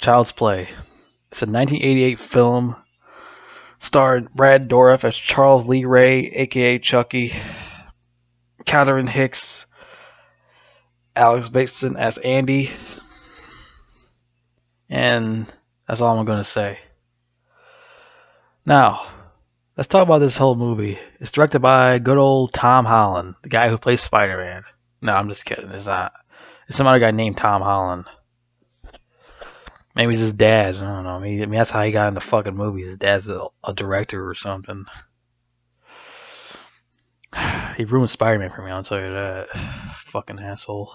Child's Play. It's a 1988 film starring Brad Dourif as Charles Lee Ray, aka Chucky, Catherine Hicks, Alex Bateson as Andy, and that's all I'm going to say. Now, let's talk about this whole movie. It's directed by good old Tom Holland, the guy who plays Spider-Man. No, I'm just kidding. It's not. It's some other guy named Tom Holland. Maybe he's his dad. I don't know. I mean, that's how he got into fucking movies. His dad's a director or something. He ruined Spider-Man for me, I'll tell you that. Fucking asshole.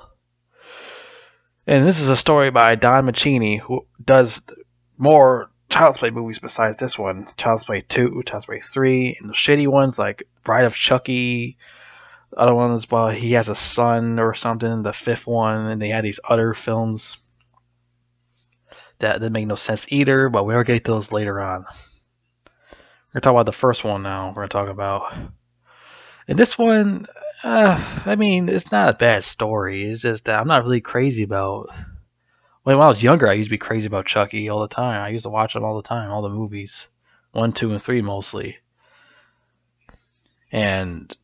And this is a story by Don Mancini, who does more Child's Play movies besides this one. Child's Play 2, Child's Play 3, and the shitty ones like Bride of Chucky. The other ones, well, he has a son or something, the fifth one, and they had these other films that make no sense either, but we'll get to those later on. We're going to talk about the first one now. We're going to talk about. And this one, I mean, it's not a bad story. It's just that I'm not really crazy about. When I was younger, I used to be crazy about Chucky all the time. I used to watch them all the time, all the movies. 1, 2, and 3 mostly. And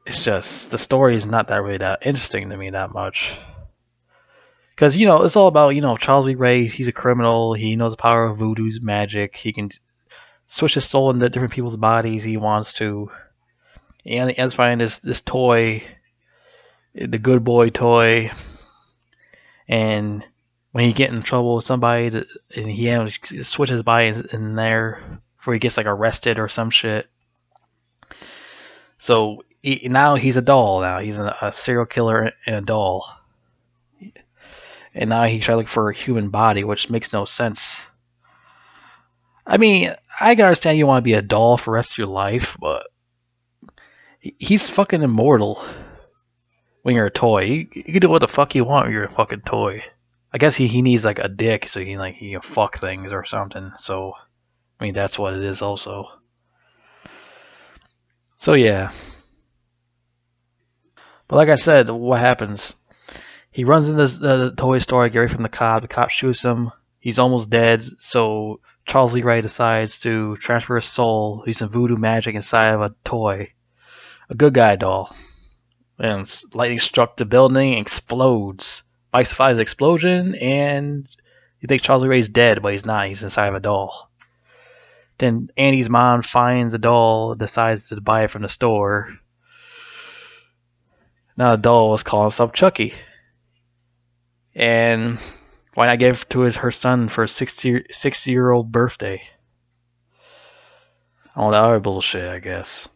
it's just, the story is not that really that interesting to me that much. Because, it's all about, Charles Lee Ray, he's a criminal. He knows the power of voodoo's magic. He can switch his soul into different people's bodies he wants to. And he ends up finding this toy, the good boy toy. And when he get in trouble with somebody, and he switches his body in there before he gets like arrested or some shit. So now he's a doll. Now he's a serial killer and a doll. And now he's trying to look for a human body, which makes no sense. I mean, I can understand you want to be a doll for the rest of your life, but he's fucking immortal when you're a toy. You can do what the fuck you want when you're a fucking toy. I guess he needs like a dick so he can fuck things or something. So, I mean, that's what it is also. So, yeah. But like I said, what happens? He runs into the toy store, get away from the cop. The cop shoots him. He's almost dead, so Charles Lee Ray decides to transfer his soul using voodoo magic inside of a toy. A good guy doll. And lightning struck the building and explodes. Mike survives the explosion, and you think Charles Lee Ray's dead, but he's not. He's inside of a doll. Then Andy's mom finds the doll, decides to buy it from the store. Now the doll is calling himself Chucky. And why not give it to her son for his 60-year-old birthday? All that other bullshit, I guess.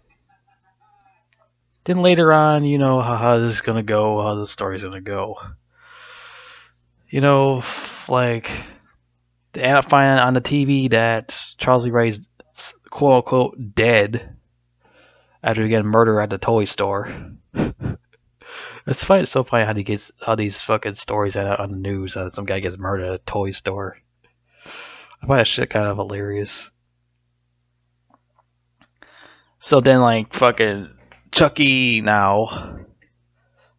Then later on, how this is going to go, how the story's going to go. Like, they end up finding on the TV that Charles Lee Ray's quote-unquote dead after getting murdered at the toy store. It's funny. It's so funny how these fucking stories end up on the news that some guy gets murdered at a toy store. I find that shit kind of hilarious. So then, like, fucking Chucky now,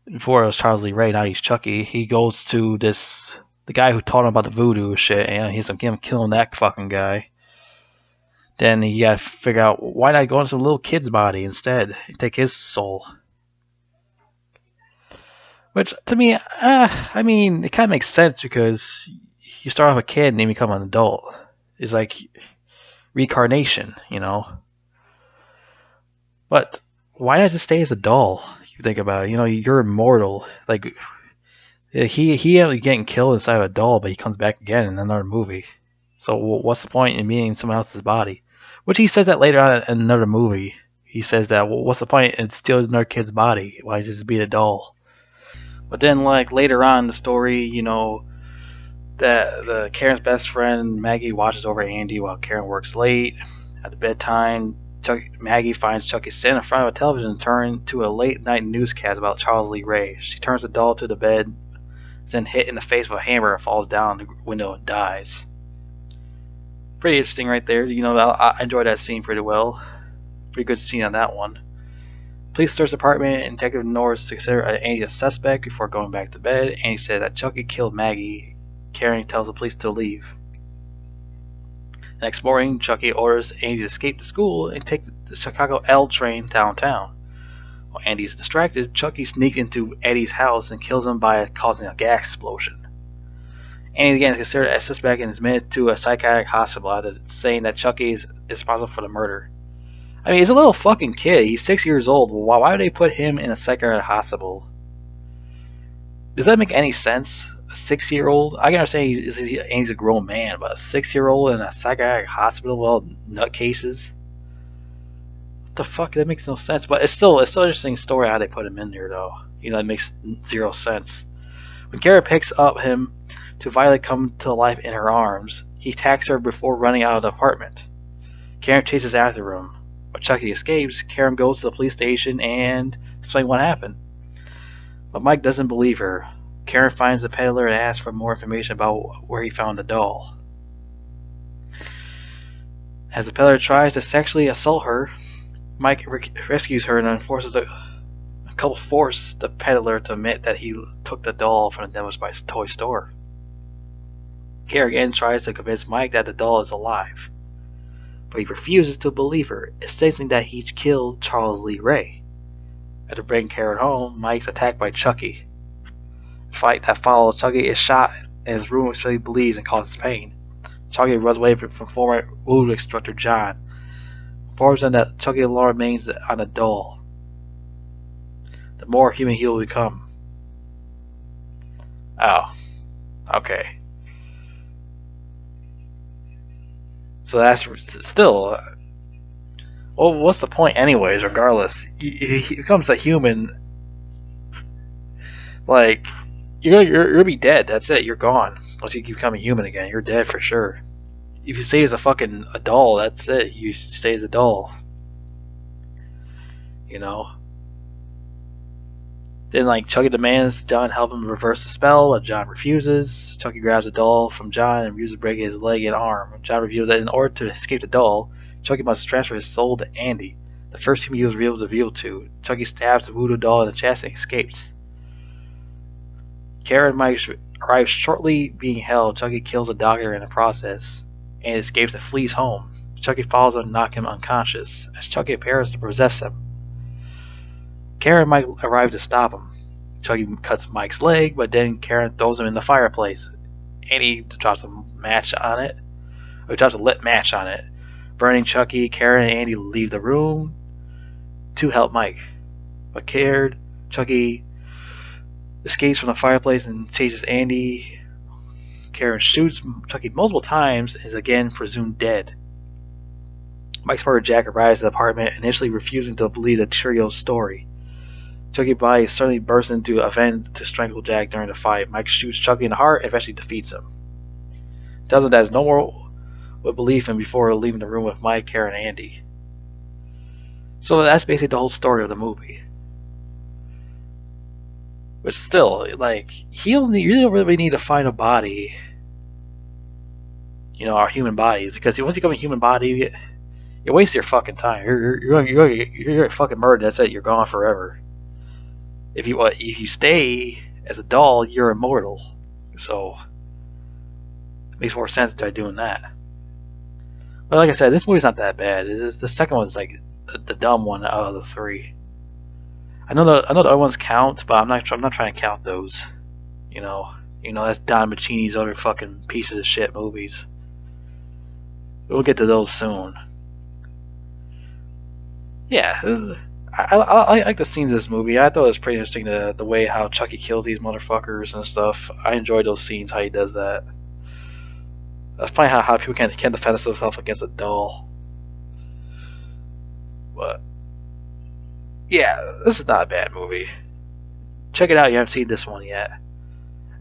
before it was Charles Lee Ray, now he's Chucky. He goes to the guy who taught him about the voodoo shit, and he's him killing that fucking guy. Then he got to figure out why not go into some little kid's body instead and take his soul. Which, to me, I mean, it kind of makes sense because you start off a kid and then you become an adult. It's like reincarnation, But why not just stay as a doll? You think about it. You're immortal. Like, he ended up getting killed inside of a doll, but he comes back again in another movie. So what's the point in being in someone else's body? Which he says that later on in another movie. He says that, what's the point in stealing another kid's body? Why just be a doll? But then, like, later on in the story, that the Karen's best friend, Maggie, watches over Andy while Karen works late. At the bedtime, Maggie finds Chucky sitting in front of a television turned to a late-night newscast about Charles Lee Ray. She turns the doll to the bed, is then hit in the face with a hammer and falls down the window and dies. Pretty interesting right there. I enjoyed that scene pretty well. Pretty good scene on that one. Police search the apartment and Detective Norris considered Andy a suspect before going back to bed. Andy said that Chucky killed Maggie Karen tells the police to leave. The next morning, Chucky orders Andy to escape the school and take the Chicago L train downtown. While Andy's distracted, Chucky sneaks into Eddie's house and kills him by causing a gas explosion. Andy again is considered a suspect and is admitted to a psychiatric hospital after saying that Chucky is responsible for the murder. I mean, he's a little fucking kid. He's 6 years old. Why would they put him in a psychiatric hospital? Does that make any sense? A 6-year-old? I can understand he's a grown man, but a 6-year-old in a psychiatric hospital with all nutcases? What the fuck? That makes no sense. But it's still an interesting story how they put him in there, though. You know, it makes zero sense. When Kara picks up him to Violet come to life in her arms, he attacks her before running out of the apartment. Karen chases after him. When Chucky escapes, Karen goes to the police station and explains what happened. But Mike doesn't believe her. Karen finds the peddler and asks for more information about where he found the doll. As the peddler tries to sexually assault her, Mike rescues her and forces the peddler to admit that he took the doll from the damaged by his toy store. Karen again tries to convince Mike that the doll is alive, but he refuses to believe her, insisting that he killed Charles Lee Ray. After bringing Karen home, Mike's attacked by Chucky. The fight that follows, Chucky is shot and his room actually bleeds and causes pain. Chucky runs away from former voodoo instructor John, informs them that Chucky law remains on the doll. The more human he will become. Oh, okay. So that's still. Well, what's the point, anyways? Regardless, he becomes a human. Like, you're gonna be dead. That's it. You're gone. Once you become a human again, you're dead for sure. If you stay as a doll, that's it. You stay as a doll. You know. Then, like, Chucky demands John help him reverse the spell, but John refuses. Chucky grabs the doll from John and uses to break his leg and arm. John reveals that in order to escape the doll, Chucky must transfer his soul to Andy, the first human he was revealed to. Chucky stabs the voodoo doll in the chest and escapes. Kara and Mike arrive shortly being held. Chucky kills a doctor in the process and escapes and flees home. Chucky follows him and knocks him unconscious as Chucky appears to possess him. Karen and Mike arrive to stop him. Chucky cuts Mike's leg, but then Karen throws him in the fireplace. Andy drops a match on it, or drops a lit match on it. Burning Chucky, Karen and Andy leave the room to help Mike. But Chucky escapes from the fireplace and chases Andy. Karen shoots Chucky multiple times and is again presumed dead. Mike's partner Jack arrives at the apartment, initially refusing to believe the trio's story. Chucky's body suddenly bursts into a vent to strangle Jack during the fight. Mike shoots Chucky in the heart and eventually defeats him. Tells him that no more would believe him before leaving the room with Mike, Karen, and Andy. So that's basically the whole story of the movie. But still, like, you don't really need to find a body, you know, our human bodies, because once you become a human body, you waste your fucking time. You're gonna fucking murdered. That's it. You're gone forever. If you stay as a doll, you're immortal. So it makes more sense to try doing that. But like I said, this movie's not that bad. The second one's like the dumb one out of the three. I know the other ones count, but I'm not trying to count those. You know that's Don Mancini's other fucking pieces of shit movies. We'll get to those soon. Yeah, I like the scenes of this movie. I thought it was pretty interesting the way how Chucky kills these motherfuckers and stuff. I enjoyed those scenes, how he does that. It's funny how people can't defend themselves against a doll. But yeah, this is not a bad movie. Check it out. You haven't seen this one yet.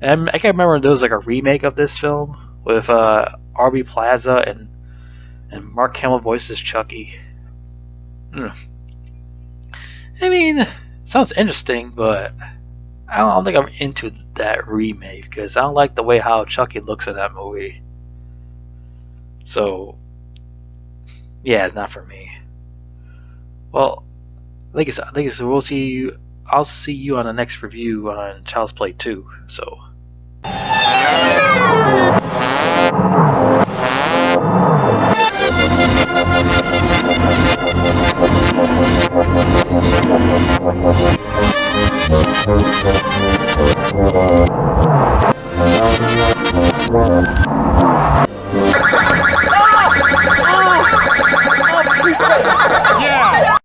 And I can't remember if there was like a remake of this film with Aubrey Plaza and Mark Hamill voices Chucky. I mean, sounds interesting, but I don't think I'm into that remake because I don't like the way how Chucky looks in that movie. So, yeah, it's not for me. Well, like I said, we'll see you. I'll see you on the next review on Child's Play 2. So.